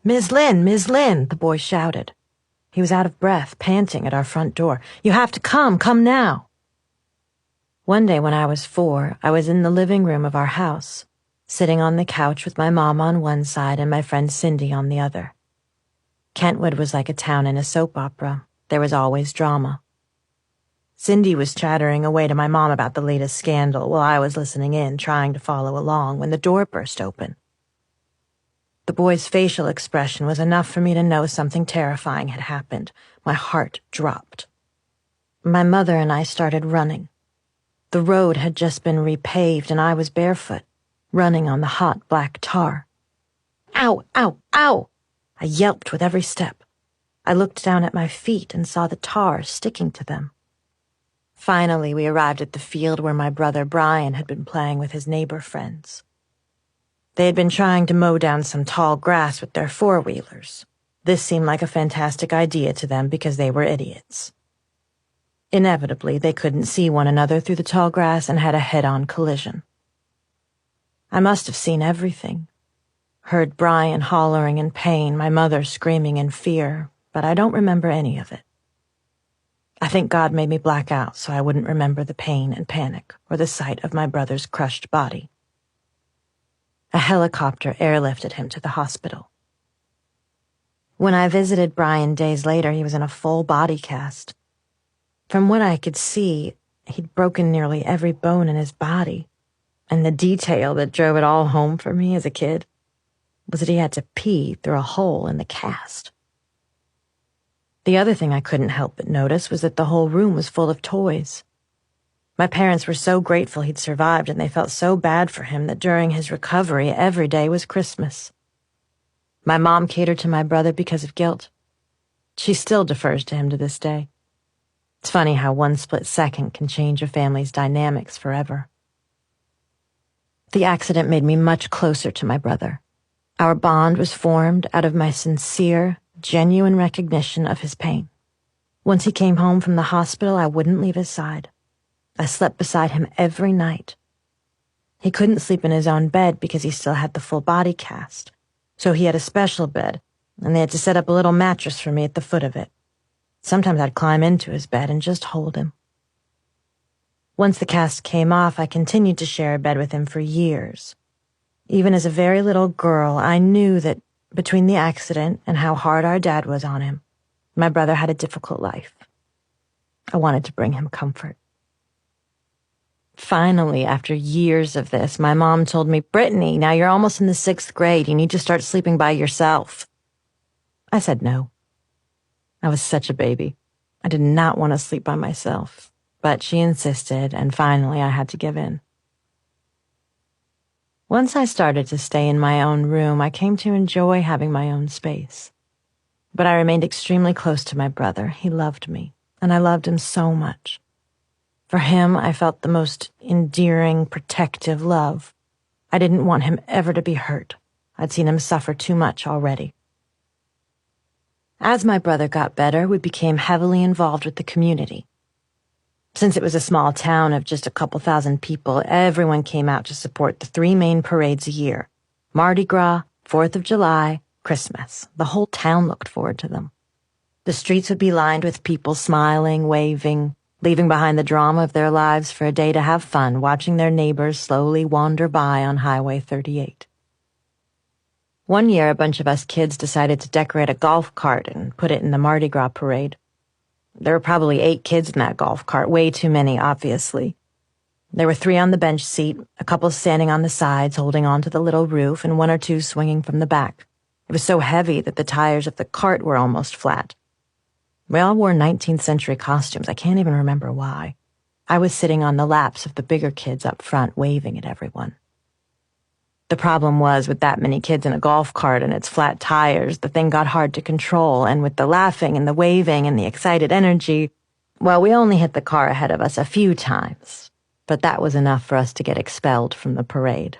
Miss Lynn," the boy shouted. He was out of breath, panting at our front door. "You have to come now." One day when I was 4, I was in the living room of our house, sitting on the couch with my mom on one side and my friend Cindy on the other. Kentwood was like a town in a soap opera. There was always drama. Cindy was chattering away to my mom about the latest scandal while I was listening in, trying to follow along, when the door burst open. The boy's facial expression was enough for me to know something terrifying had happened. My heart dropped. My mother and I started running. The road had just been repaved and I was barefoot, running on the hot black tar. "Ow, ow, ow!" I yelped with every step. I looked down at my feet and saw the tar sticking to them. Finally, we arrived at the field where my brother Brian had been playing with his neighbor friends. They had been trying to mow down some tall grass with their four-wheelers. This seemed like a fantastic idea to them because they were idiots. Inevitably, they couldn't see one another through the tall grass and had a head-on collision. I must have seen everything. Heard Brian hollering in pain, my mother screaming in fear, but I don't remember any of it. I think God made me black out so I wouldn't remember the pain and panic or the sight of my brother's crushed body. A helicopter airlifted him to the hospital. When I visited Brian days later, he was in a full body cast. From what I could see, he'd broken nearly every bone in his body, and the detail that drove it all home for me as a kid was that he had to pee through a hole in the cast. The other thing I couldn't help but notice was that the whole room was full of toys. My parents were so grateful he'd survived, and they felt so bad for him that during his recovery, every day was Christmas. My mom catered to my brother because of guilt. She still defers to him to this day. It's funny how one split second can change a family's dynamics forever. The accident made me much closer to my brother. Our bond was formed out of my sincere, genuine recognition of his pain. Once he came home from the hospital, I wouldn't leave his side. I slept beside him every night. He couldn't sleep in his own bed because he still had the full body cast, so he had a special bed, and they had to set up a little mattress for me at the foot of it. Sometimes I'd climb into his bed and just hold him. Once the cast came off, I continued to share a bed with him for years. Even as a very little girl, I knew that between the accident and how hard our dad was on him, my brother had a difficult life. I wanted to bring him comfort. Finally, after years of this, my mom told me, "Brittany, now you're almost in the 6th grade. You need to start sleeping by yourself." I said no. I was such a baby. I did not want to sleep by myself, but she insisted, and finally I had to give in. Once I started to stay in my own room, I came to enjoy having my own space. But I remained extremely close to my brother. He loved me, and I loved him so much. For him, I felt the most endearing, protective love. I didn't want him ever to be hurt. I'd seen him suffer too much already. As my brother got better, we became heavily involved with the community. Since it was a small town of just a couple thousand people, everyone came out to support the 3 main parades a year: Mardi Gras, 4th of July, Christmas. The whole town looked forward to them. The streets would be lined with people smiling, waving, leaving behind the drama of their lives for a day to have fun, watching their neighbors slowly wander by on Highway 38. One year, a bunch of us kids decided to decorate a golf cart and put it in the Mardi Gras parade. There were probably 8 kids in that golf cart, way too many, obviously. There were 3 on the bench seat, a couple standing on the sides holding onto the little roof, and 1 or 2 swinging from the back. It was so heavy that the tires of the cart were almost flat. We all wore 19th century costumes. I can't even remember why. I was sitting on the laps of the bigger kids up front, waving at everyone. The problem was, with that many kids in a golf cart and its flat tires, the thing got hard to control, and with the laughing and the waving and the excited energy, well, we only hit the car ahead of us a few times, but that was enough for us to get expelled from the parade.